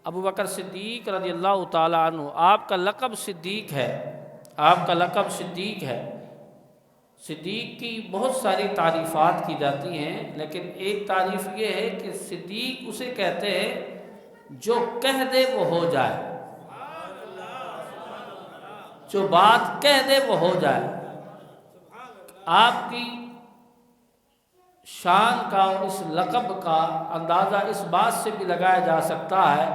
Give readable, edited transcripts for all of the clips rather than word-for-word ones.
ابو بکر صدیق رضی اللہ تعالیٰ عنہ، آپ کا لقب صدیق ہے، آپ کا لقب صدیق ہے۔ صدیق کی بہت ساری تعریفات کی جاتی ہیں، لیکن ایک تعریف یہ ہے کہ صدیق اسے کہتے ہیں جو کہہ دے وہ ہو جائے، جو بات کہہ دے وہ ہو جائے۔ آپ کی شان کا اور اس لقب کا اندازہ اس بات سے بھی لگایا جا سکتا ہے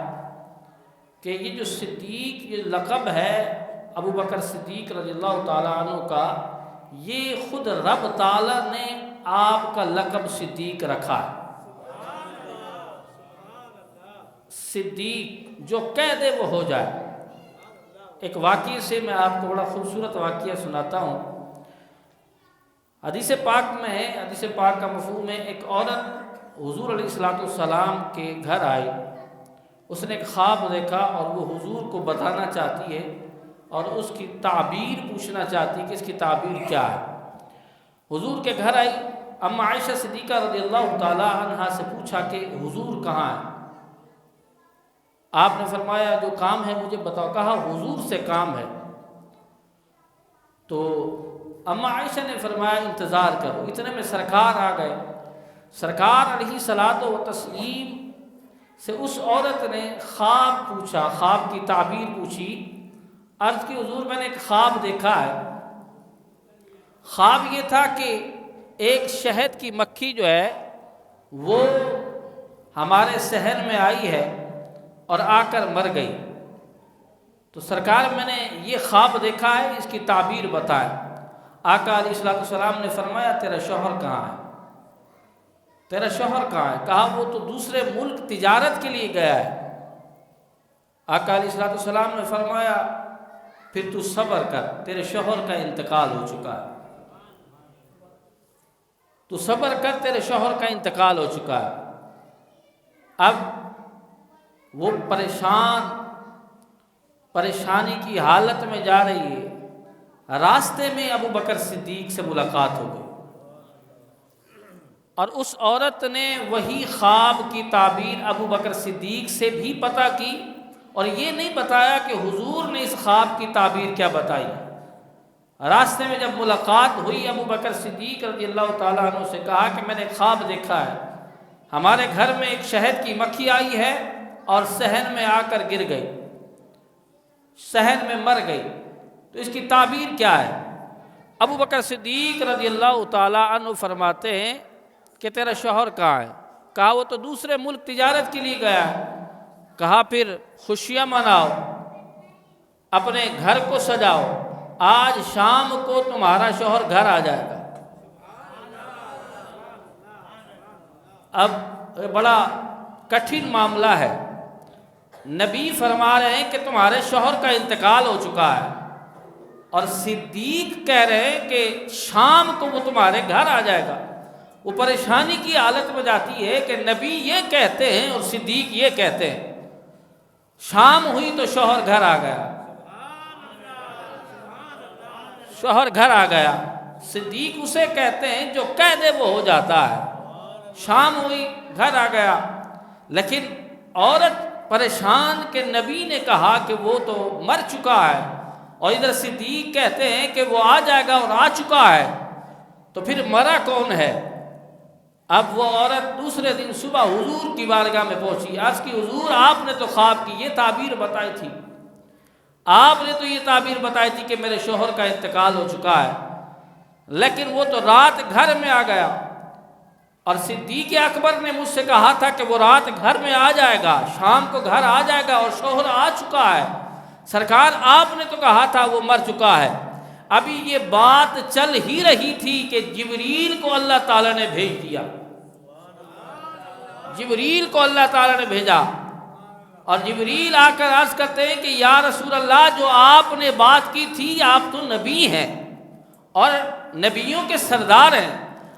کہ یہ جو صدیق یہ لقب ہے ابو بکر صدیق رضی اللہ تعالیٰ عنہ کا، یہ خود رب تعالیٰ نے آپ کا لقب صدیق رکھا ہے۔ صدیق جو کہہ دے وہ ہو جائے۔ ایک واقعے سے میں آپ کو بڑا خوبصورت واقعہ سناتا ہوں۔ حدیث پاک میں ہے، حدیث پاک کا مفہوم ہے، ایک عورت حضور علیہ السلام کے گھر آئی، اس نے ایک خواب دیکھا اور وہ حضور کو بتانا چاہتی ہے اور اس کی تعبیر پوچھنا چاہتی ہے کہ اس کی تعبیر کیا ہے۔ حضور کے گھر آئی، اما عائشہ صدیقہ رضی اللہ تعالیٰ عنہا سے پوچھا کہ حضور کہاں ہے؟ آپ نے فرمایا جو کام ہے مجھے بتاؤ۔ کہا حضور سے کام ہے۔ تو اما عائشہ نے فرمایا انتظار کرو۔ اتنے میں سرکار آ گئے۔ سرکار علیہ صلاۃ و تسلیم سے اس عورت نے خواب پوچھا، خواب کی تعبیر پوچھی، عرض کی حضور میں نے ایک خواب دیکھا ہے۔ خواب یہ تھا کہ ایک شہد کی مکھی جو ہے وہ ہمارے صحن میں آئی ہے اور آ کر مر گئی۔ تو سرکار میں نے یہ خواب دیکھا ہے، اس کی تعبیر بتائے۔ آقا علیہ السلام نے فرمایا تیرا شوہر کہاں ہے؟ تیرا شوہر کہاں ہے؟ کہا وہ تو دوسرے ملک تجارت کے لیے گیا ہے۔ آقا علیہ السلام نے فرمایا پھر تو صبر کر، تیرے شوہر کا انتقال ہو چکا ہے، تو صبر کر، تیرے شوہر کا انتقال ہو چکا ہے۔ اب وہ پریشانی کی حالت میں جا رہی ہے۔ راستے میں ابو بکر صدیق سے ملاقات ہو گئی اور اس عورت نے وہی خواب کی تعبیر ابو بکر صدیق سے بھی پتہ کی اور یہ نہیں بتایا کہ حضور نے اس خواب کی تعبیر کیا بتائی۔ راستے میں جب ملاقات ہوئی، ابو بکر صدیق رضی اللہ تعالیٰ عنہ سے کہا کہ میں نے خواب دیکھا ہے، ہمارے گھر میں ایک شہد کی مکھی آئی ہے اور صحن میں آ کر گر گئی، صحن میں مر گئی، تو اس کی تعبیر کیا ہے؟ ابو بکر صدیق رضی اللہ تعالیٰ عنہ فرماتے ہیں کہ تیرا شوہر کہاں ہے؟ کہا وہ تو دوسرے ملک تجارت کے لیے گیا ہے۔ کہا پھر خوشیاں مناؤ، اپنے گھر کو سجاؤ، آج شام کو تمہارا شوہر گھر آ جائے گا۔ اب بڑا کٹھن معاملہ ہے، نبی فرما رہے ہیں کہ تمہارے شوہر کا انتقال ہو چکا ہے اور صدیق کہہ رہے ہیں کہ شام کو وہ تمہارے گھر آ جائے گا۔ وہ پریشانی کی حالت میں جاتی ہے کہ نبی یہ کہتے ہیں اور صدیق یہ کہتے ہیں۔ شام ہوئی تو شوہر گھر آ گیا، شوہر گھر آ گیا۔ صدیق اسے کہتے ہیں جو کہہ دے وہ ہو جاتا ہے۔ شام ہوئی، گھر آ گیا، لیکن عورت پریشان کہ نبی نے کہا کہ وہ تو مر چکا ہے اور ادھر صدیق کہتے ہیں کہ وہ آ جائے گا اور آ چکا ہے، تو پھر مرا کون ہے؟ اب وہ عورت دوسرے دن صبح حضور کی بارگاہ میں پہنچی، عرض کی حضور آپ نے تو خواب کی یہ تعبیر بتائی تھی، آپ نے تو یہ تعبیر بتائی تھی کہ میرے شوہر کا انتقال ہو چکا ہے، لیکن وہ تو رات گھر میں آ گیا اور صدیق اکبر نے مجھ سے کہا تھا کہ وہ رات گھر میں آ جائے گا، شام کو گھر آ جائے گا اور شوہر آ چکا ہے۔ سرکار آپ نے تو کہا تھا وہ مر چکا ہے۔ ابھی یہ بات چل ہی رہی تھی کہ جبریل کو اللہ تعالیٰ نے بھیج دیا، جبریل کو اللہ تعالیٰ نے بھیجا اور جبریل آ کر عرض کرتے ہیں کہ یا رسول اللہ جو آپ نے بات کی تھی، آپ تو نبی ہیں اور نبیوں کے سردار ہیں،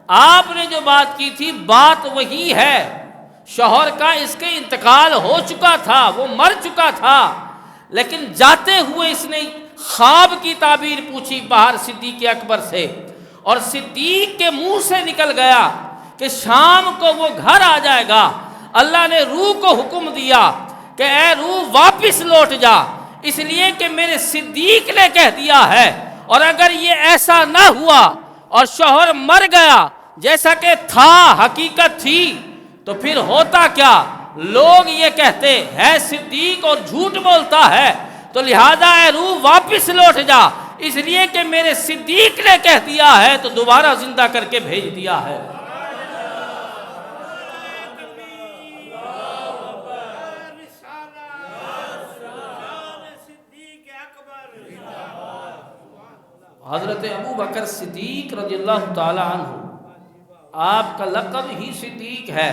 آپ نے جو بات کی تھی بات وہی ہے، شوہر کا اس کے انتقال ہو چکا تھا، وہ مر چکا تھا، لیکن جاتے ہوئے اس نے خواب کی تعبیر پوچھی باہر صدیق اکبر سے اور صدیق کے منہ سے نکل گیا کہ شام کو وہ گھر آ جائے گا۔ اللہ نے روح کو حکم دیا کہ اے روح واپس لوٹ جا، اس لیے کہ میرے صدیق نے کہہ دیا ہے۔ اور اگر یہ ایسا نہ ہوا اور شوہر مر گیا جیسا کہ تھا، حقیقت تھی، تو پھر ہوتا کیا؟ لوگ یہ کہتے ہے صدیق اور جھوٹ بولتا ہے، تو لہذا اے روح واپس لوٹ جا، اس لیے کہ میرے صدیق نے کہہ دیا ہے تو دوبارہ زندہ کر کے بھیج دیا ہے۔ حضرت ابو بکر صدیق رضی اللہ تعالی عنہ، آپ کا لقب ہی صدیق ہے۔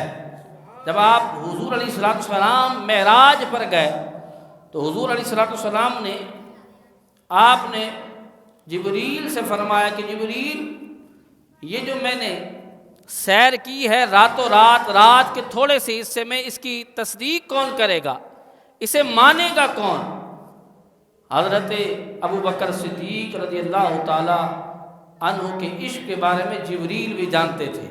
جب آپ حضور علیہ السلام معراج پر گئے تو حضور علیہ السلام نے آپ نے جبریل سے فرمایا کہ جبریل، یہ جو میں نے سیر کی ہے راتوں رات کے تھوڑے سے حصے میں، اس کی تصدیق کون کرے گا، اسے مانے گا کون؟ حضرت ابو بکر صدیق رضی اللہ تعالی عنہ کے عشق کے بارے میں جبریل بھی جانتے تھے۔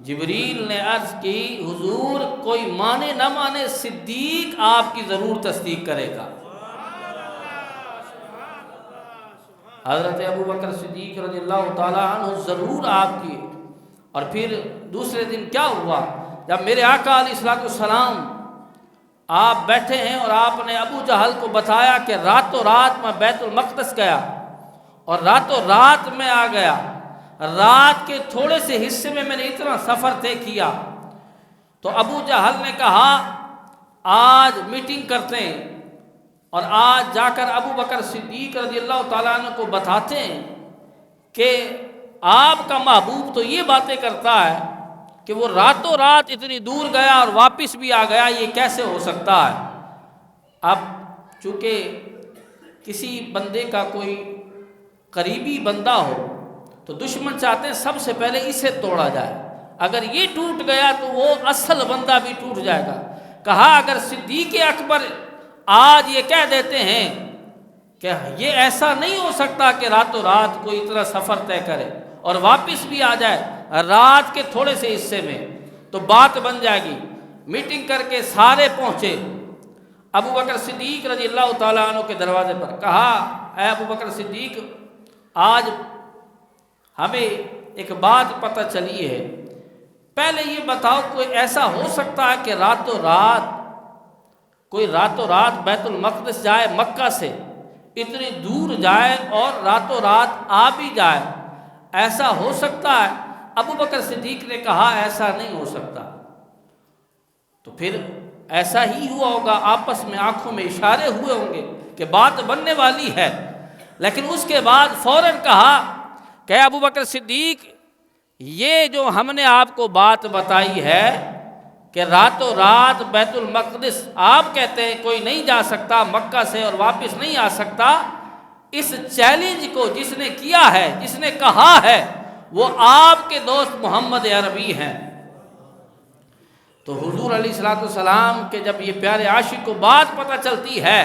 جبریل نے عرض کی حضور کوئی مانے نہ مانے، صدیق آپ کی ضرور تصدیق کرے گا۔ حضرت ابو بکر صدیق رضی اللہ تعالی عنہ ضرور آپ کی۔ اور پھر دوسرے دن کیا ہوا؟ جب میرے آقا علیہ السلام آپ بیٹھے ہیں اور آپ نے ابو جہل کو بتایا کہ راتوں رات میں بیت المقدس گیا اور راتوں رات میں آ گیا، رات کے تھوڑے سے حصے میں میں نے اتنا سفر طے کیا، تو ابو جہل نے کہا آج میٹنگ کرتے ہیں اور آج جا کر ابو بکر صدیق رضی اللہ تعالیٰ عنہ کو بتاتے ہیں کہ آپ کا محبوب تو یہ باتیں کرتا ہے کہ وہ راتوں رات اتنی دور گیا اور واپس بھی آ گیا، یہ کیسے ہو سکتا ہے؟ اب چونکہ کسی بندے کا کوئی قریبی بندہ ہو تو دشمن چاہتے ہیں سب سے پہلے اسے توڑا جائے، اگر یہ ٹوٹ گیا تو وہ اصل بندہ بھی ٹوٹ جائے گا۔ کہا اگر صدیق اکبر آج یہ کہہ دیتے ہیں کہ یہ ایسا نہیں ہو سکتا کہ راتوں رات کوئی اتنا سفر طے کرے اور واپس بھی آ جائے رات کے تھوڑے سے حصے میں، تو بات بن جائے گی۔ میٹنگ کر کے سارے پہنچے ابو بکر صدیق رضی اللہ تعالیٰ عنہ کے دروازے پر۔ کہا اے ابو بکر صدیق، آج ہمیں ایک بات پتہ چلی ہے، پہلے یہ بتاؤ کوئی ایسا ہو سکتا ہے کہ راتوں رات بیت المقدس جائے، مکہ سے اتنی دور جائے اور راتوں رات آ بھی جائے، ایسا ہو سکتا ہے؟ ابو بکر صدیق نے کہا ایسا نہیں ہو سکتا۔ تو پھر ایسا ہی ہوا ہوگا، آپس میں آنکھوں میں اشارے ہوئے ہوں گے کہ بات بننے والی ہے، لیکن اس کے بعد فوراً کہا کہ ابو بکر صدیق، یہ جو ہم نے آپ کو بات بتائی ہے کہ راتوں رات بیت المقدس آپ کہتے ہیں کوئی نہیں جا سکتا مکہ سے اور واپس نہیں آ سکتا، اس چیلنج کو جس نے کیا ہے، جس نے کہا ہے، وہ آپ کے دوست محمد عربی ہیں۔ تو حضور علیہ السلام کے جب یہ پیارے عاشق کو بات پتہ چلتی ہے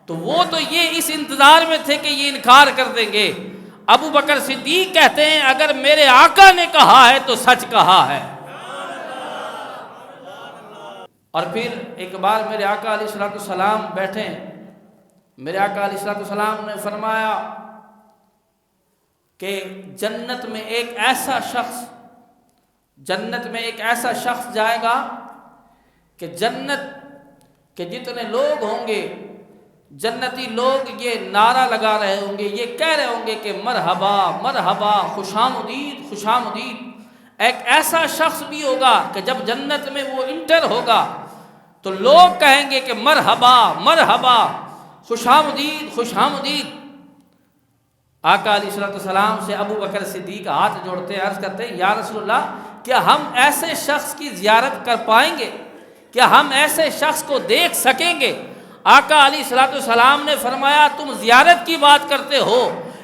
تو وہ تو یہ اس انتظار میں تھے کہ یہ انکار کر دیں گے۔ ابو بکر صدیق کہتے ہیں اگر میرے آقا نے کہا ہے تو سچ کہا ہے۔ اور پھر ایک بار میرے آقا علیہ السلام بیٹھے، میرے آقا علیہ السلام نے فرمایا کہ جنت میں ایک ایسا شخص جائے گا کہ جنت کے جتنے لوگ ہوں گے، جنتی لوگ یہ نعرہ لگا رہے ہوں گے، یہ کہہ رہے ہوں گے کہ مرحبا مرحبا، خوش آمدید خوش آمدید۔ ایک ایسا شخص بھی ہوگا کہ جب جنت میں وہ انٹر ہوگا تو لوگ کہیں گے کہ مرحبا مرحبا، خوش آمدید خوش آمدید۔ آقا علیہ السلام سے ابو بکر صدیق ہاتھ جوڑتے ہیں، عرض کرتے ہیں یا رسول اللہ، کیا ہم ایسے شخص کی زیارت کر پائیں گے؟ کیا ہم ایسے شخص کو دیکھ سکیں گے؟ آقا علیہ السلام نے فرمایا تم زیارت کی بات کرتے ہو،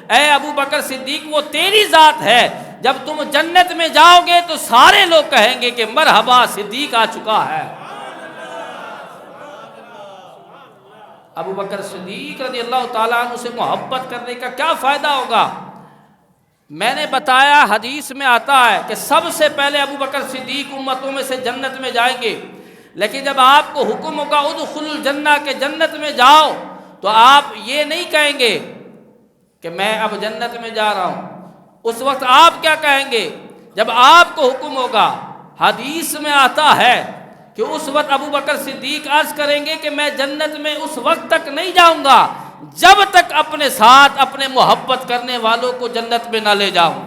اے ابو بکر صدیق وہ تیری ذات ہے، جب تم جنت میں جاؤ گے تو سارے لوگ کہیں گے کہ مرحبا صدیق آ چکا ہے۔ ابو بکر صدیق رضی اللہ تعالیٰ عنہ سے محبت کرنے کا کیا فائدہ ہوگا؟ میں نے بتایا حدیث میں آتا ہے کہ سب سے پہلے ابو بکر صدیق امتوں میں سے جنت میں جائیں گے، لیکن جب آپ کو حکم ہوگا ادخلوا الجنہ کہ جنت میں جاؤ، تو آپ یہ نہیں کہیں گے کہ میں اب جنت میں جا رہا ہوں۔ اس وقت آپ کیا کہیں گے؟ جب آپ کو حکم ہوگا، حدیث میں آتا ہے کہ اس وقت ابو بکر صدیق عرض کریں گے کہ میں جنت میں اس وقت تک نہیں جاؤں گا جب تک اپنے ساتھ اپنے محبت کرنے والوں کو جنت میں نہ لے جاؤں۔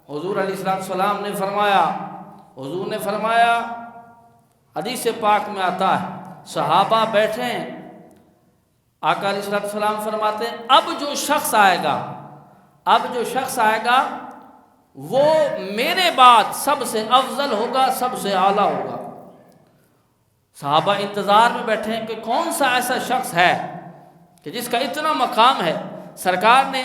حضور علیہ السلام نے فرمایا، حضور نے فرمایا، حدیث پاک میں آتا ہے، صحابہ بیٹھے ہیں، آقا علیہ السلام فرماتے ہیں اب جو شخص آئے گا وہ میرے بعد سب سے افضل ہوگا، سب سے اعلیٰ ہوگا۔ صحابہ انتظار میں بیٹھے ہیں کہ کون سا ایسا شخص ہے کہ جس کا اتنا مقام ہے۔ سرکار نے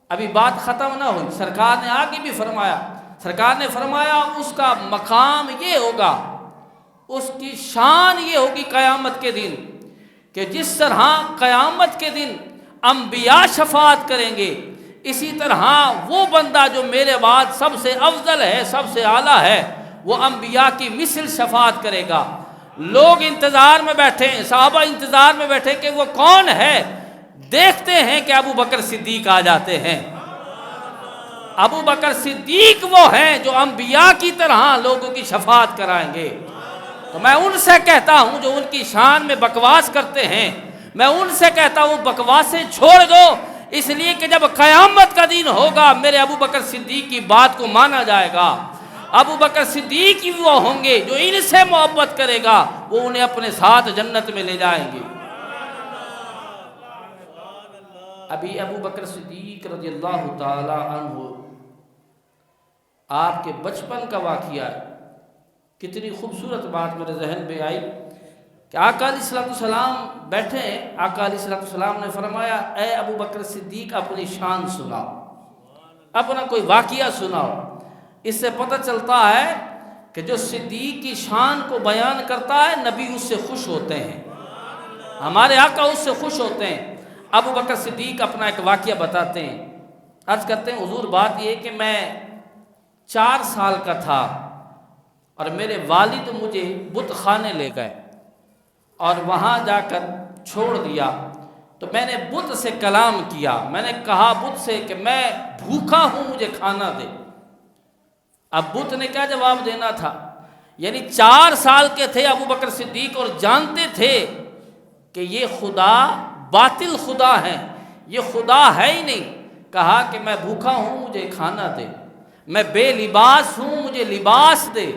ابھی بات ختم نہ ہوئی، سرکار نے آگے بھی فرمایا، سرکار نے فرمایا اس کا مقام یہ ہوگا، اس کی شان یہ ہوگی قیامت کے دن کہ جس طرح قیامت کے دن انبیاء شفاعت کریں گے، اسی طرح وہ بندہ جو میرے بعد سب سے افضل ہے، سب سے اعلیٰ ہے، وہ انبیاء کی مثل شفاعت کرے گا۔ لوگ انتظار میں بیٹھے ہیں، صحابہ انتظار میں بیٹھے کہ وہ کون ہے۔ دیکھتے ہیں کہ ابو بکر صدیق آ جاتے ہیں۔ ابو بکر صدیق وہ ہیں جو انبیاء کی طرح لوگوں کی شفاعت کرائیں گے۔ تو میں ان سے کہتا ہوں جو ان کی شان میں بکواس کرتے ہیں، میں ان سے کہتا ہوں بکواسیں چھوڑ دو، اس لیے کہ جب قیامت کا دن ہوگا میرے ابو بکر صدیق کی بات کو مانا جائے گا۔ ابو بکر صدیق ہی وہ ہوں گے جو ان سے محبت کرے گا، وہ انہیں اپنے ساتھ جنت میں لے جائیں گے۔ ابھی ابو بکر صدیق رضی اللہ تعالی عنہ آپ کے بچپن کا واقعہ ہے۔ کتنی خوبصورت بات میرے ذہن میں آئی کہ آقا علیہ السلام بیٹھے ہیں، آقا علیہ السلام نے فرمایا اے ابو بکر صدیق اپنی شان سناؤ، اپنا کوئی واقعہ سناؤ۔ اس سے پتہ چلتا ہے کہ جو صدیق کی شان کو بیان کرتا ہے نبی اس سے خوش ہوتے ہیں، ہمارے آقا اس سے خوش ہوتے ہیں۔ ابو بکر صدیق اپنا ایک واقعہ بتاتے ہیں، عرض کرتے ہیں حضور بات یہ کہ میں 4 سال کا تھا اور میرے والد مجھے بت خانے لے گئے اور وہاں جا کر چھوڑ دیا۔ تو میں نے بت سے کلام کیا، میں نے کہا بت سے کہ میں بھوکا ہوں، مجھے کھانا دے۔ اب بت نے کیا جواب دینا تھا؟ یعنی 4 سال کے تھے ابو بکر صدیق اور جانتے تھے کہ یہ خدا باطل خدا ہے، یہ خدا ہے ہی نہیں۔ کہا کہ میں بھوکا ہوں، مجھے کھانا دے، میں بے لباس ہوں، مجھے لباس دے۔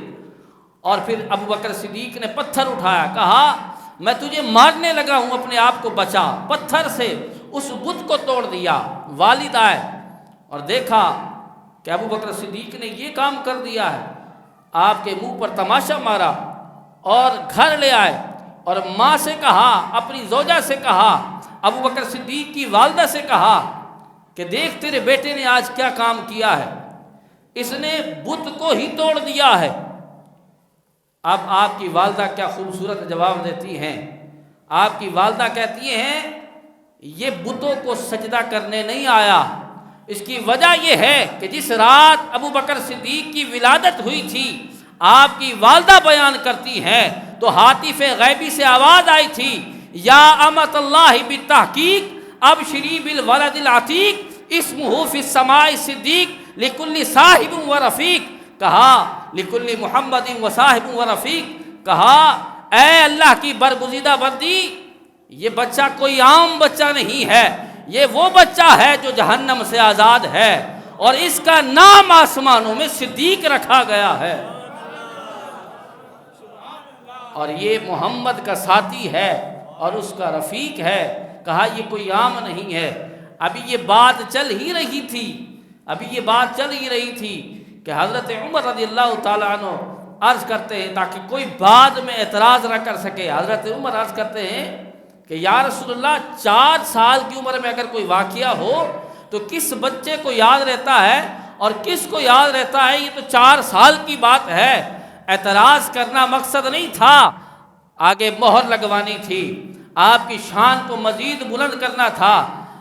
اور پھر ابو بکر صدیق نے پتھر اٹھایا، کہا میں تجھے مارنے لگا ہوں، اپنے آپ کو بچا۔ پتھر سے اس بت کو توڑ دیا۔ والد آئے اور دیکھا کہ ابو بکر صدیق نے یہ کام کر دیا ہے، آپ کے منہ پر تماشا مارا اور گھر لے آئے اور ماں سے کہا، اپنی زوجہ سے کہا، ابو بکر صدیق کی والدہ سے کہا کہ دیکھ تیرے بیٹے نے آج کیا کام کیا ہے، اس نے بت کو ہی توڑ دیا ہے۔ اب آپ کی والدہ کیا خوبصورت جواب دیتی ہیں۔ آپ کی والدہ کہتی ہیں یہ بتوں کو سجدہ کرنے نہیں آیا، اس کی وجہ یہ ہے کہ جس رات ابو بکر صدیق کی ولادت ہوئی تھی، آپ کی والدہ بیان کرتی ہیں تو ہاتف غیبی سے آواز آئی تھی، یا امت اللہ بالتحقیق ابشری بالولد العتیق اسمہ فی السماء صدیق لکل صاحب و رفیق۔ کہا لکل محمد و صاحب و رفیق، کہا اے اللہ کی برگزیدہ بندی، یہ بچہ کوئی عام بچہ نہیں ہے، یہ وہ بچہ ہے جو جہنم سے آزاد ہے، اور اس کا نام آسمانوں میں صدیق رکھا گیا ہے، اور یہ محمد کا ساتھی ہے اور اس کا رفیق ہے۔ کہا یہ کوئی عام نہیں ہے۔ ابھی یہ بات چل ہی رہی تھی کہ حضرت عمر رضی اللہ تعالیٰ عنہ عرض کرتے ہیں تاکہ کوئی بعد میں اعتراض نہ کر سکے، حضرت عمر عرض کرتے ہیں کہ یا رسول اللہ 4 سال کی عمر میں اگر کوئی واقعہ ہو تو کس بچے کو یاد رہتا ہے اور کس کو یاد رہتا ہے، یہ تو 4 سال کی بات ہے۔ اعتراض کرنا مقصد نہیں تھا، آگے مہر لگوانی تھی، آپ کی شان کو مزید بلند کرنا تھا۔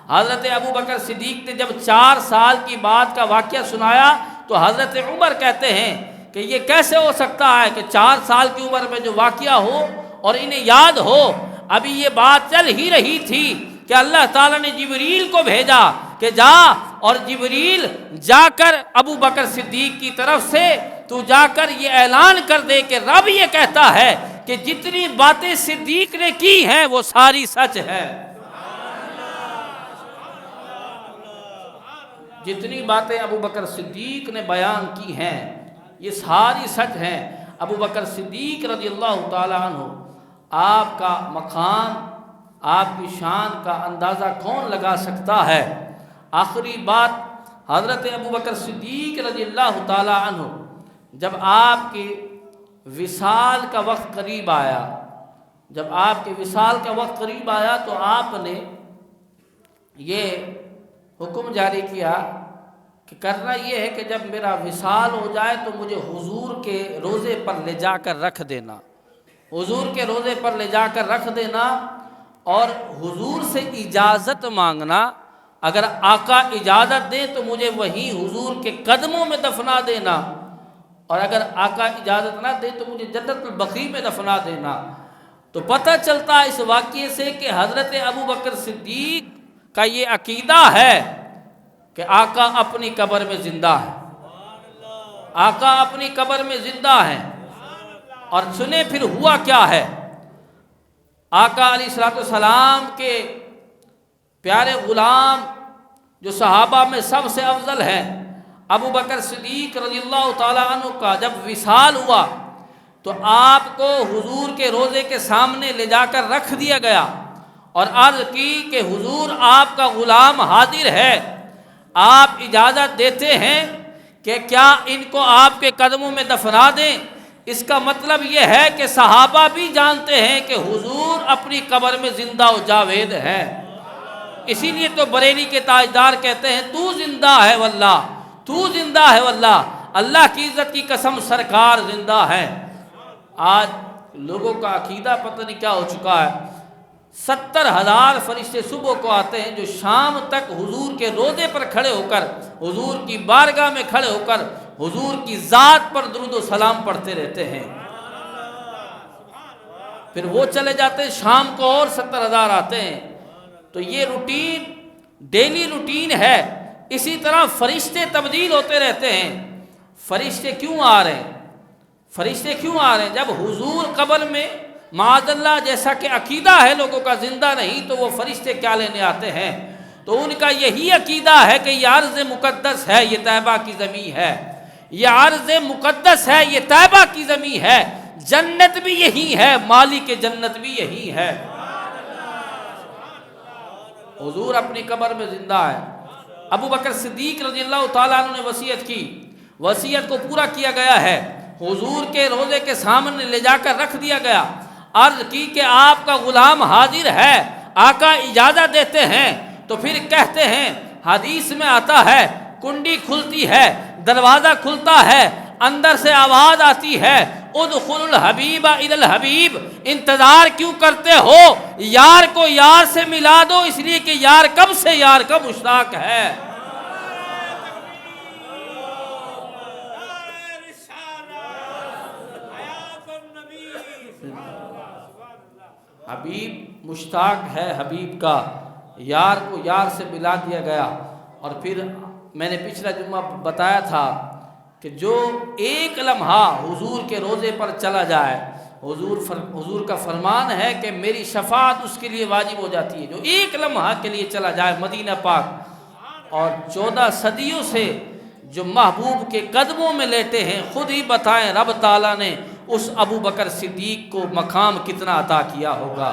حضرت ابو بکر صدیق نے جب 4 سال کی بات کا واقعہ سنایا تو حضرت عمر کہتے ہیں کہ یہ کیسے ہو سکتا ہے کہ 4 سال کی عمر میں جو واقعہ ہو اور انہیں یاد ہو۔ ابھی یہ بات چل ہی رہی تھی کہ اللہ تعالیٰ نے جبریل کو بھیجا کہ جا، اور جبریل جا کر ابو بکر صدیق کی طرف سے تو جا کر یہ اعلان کر دے کہ رب یہ کہتا ہے کہ جتنی باتیں صدیق نے کی ہیں وہ ساری سچ ہے۔ جتنی باتیں ابو بکر صدیق نے بیان کی ہیں یہ ساری سچ ہیں۔ ابو بکر صدیق رضی اللہ تعالیٰ عنہ، آپ کا مقام، آپ کی شان کا اندازہ کون لگا سکتا ہے؟ آخری بات، حضرت ابو بکر صدیق رضی اللہ تعالیٰ عنہ جب آپ کے وصال کا وقت قریب آیا، جب آپ کے وصال کا وقت قریب آیا تو آپ نے یہ حکم جاری کیا کہ کرنا یہ ہے کہ جب میرا وصال ہو جائے تو مجھے حضور کے روضے پر لے جا کر رکھ دینا، حضور کے روضے پر لے جا کر رکھ دینا، اور حضور سے اجازت مانگنا، اگر آقا اجازت دیں تو مجھے وہیں حضور کے قدموں میں دفنا دینا، اور اگر آقا اجازت نہ دیں تو مجھے جنت البقیع میں دفنا دینا۔ تو پتہ چلتا ہے اس واقعے سے کہ حضرت ابو بکر صدیق کا یہ عقیدہ ہے کہ آقا اپنی قبر میں زندہ ہے، آقا اپنی قبر میں زندہ ہے۔ اور سنیں پھر ہوا کیا ہے۔ آقا علیہ السلام کے پیارے غلام جو صحابہ میں سب سے افضل ہیں، ابو بکر صدیق رضی اللہ تعالیٰ عنہ کا جب وصال ہوا تو آپ کو حضور کے روضے کے سامنے لے جا کر رکھ دیا گیا اور عرض کی کہ حضور آپ کا غلام حاضر ہے، آپ اجازت دیتے ہیں کہ کیا ان کو آپ کے قدموں میں دفنا دیں؟ اس کا مطلب یہ ہے کہ صحابہ بھی جانتے ہیں کہ حضور اپنی قبر میں زندہ و جاوید ہے۔ اسی لیے تو بریلی کے تاجدار کہتے ہیں تو زندہ ہے واللہ، تو زندہ ہے واللہ، اللہ کی عزت کی قسم سرکار زندہ ہے۔ آج لوگوں کا عقیدہ پتہ نہیں کیا ہو چکا ہے۔ 70,000 فرشتے صبح کو آتے ہیں جو شام تک حضور کے روضے پر کھڑے ہو کر، حضور کی بارگاہ میں کھڑے ہو کر حضور کی ذات پر درود و سلام پڑھتے رہتے ہیں۔ پھر وہ چلے جاتے ہیں، شام کو اور 70,000 آتے ہیں۔ تو یہ روٹین ڈیلی روٹین ہے۔ اسی طرح فرشتے تبدیل ہوتے رہتے ہیں۔ فرشتے کیوں آ رہے ہیں؟ فرشتے کیوں آ رہے ہیں؟ جب حضور قبر میں معاذ اللہ جیسا کہ عقیدہ ہے لوگوں کا زندہ نہیں تو وہ فرشتے کیا لینے آتے ہیں؟ تو ان کا یہی عقیدہ ہے کہ یہ عرض مقدس ہے، یہ طیبہ کی زمین ہے، یہ عرض مقدس ہے، یہ طیبہ کی زمین ہے، جنت بھی یہی ہے، مالک جنت بھی یہی ہے۔ حضور اپنی قبر میں زندہ ہے۔ ابو بکر صدیق رضی اللہ تعالیٰ عنہ نے وصیت کی، وصیت کو پورا کیا گیا ہے، حضور کے روضے کے سامنے لے جا کر رکھ دیا گیا، عرض کی کہ آپ کا غلام حاضر ہے، آقا اجازت دیتے ہیں تو پھر کہتے ہیں، حدیث میں آتا ہے کنڈی کھلتی ہے، دروازہ کھلتا ہے، اندر سے آواز آتی ہے ادخل الحبیب الی الحبیب، انتظار کیوں کرتے ہو؟ یار کو یار سے ملا دو، اس لیے کہ یار کب سے یار کا مشتاق ہے۔ حبیب مشتاق ہے حبیب کا، یار کو یار سے ملا دیا گیا۔ اور پھر میں نے پچھلا جمعہ بتایا تھا کہ جو ایک لمحہ حضور کے روضے پر چلا جائے، حضور کا فرمان ہے کہ میری شفاعت اس کے لیے واجب ہو جاتی ہے، جو ایک لمحہ کے لیے چلا جائے مدینہ پاک۔ اور 14 صدیوں سے جو محبوب کے قدموں میں لیٹے ہیں، خود ہی بتائیں رب تعالیٰ نے اس ابو بکر صدیق کو مقام کتنا عطا کیا ہوگا۔